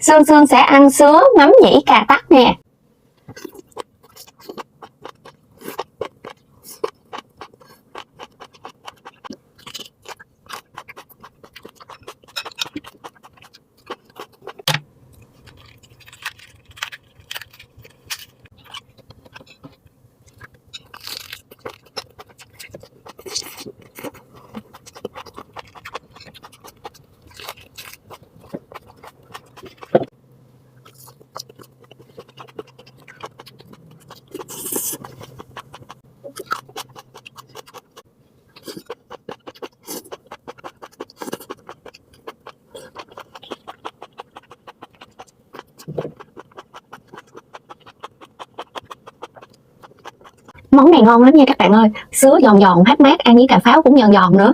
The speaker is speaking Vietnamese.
Sương Sương sẽ ăn sứa, mắm nhĩ, cà tắc nè. Món này ngon lắm nha các bạn ơi. Sứa giòn giòn mát mát, ăn với cà pháo cũng giòn giòn nữa.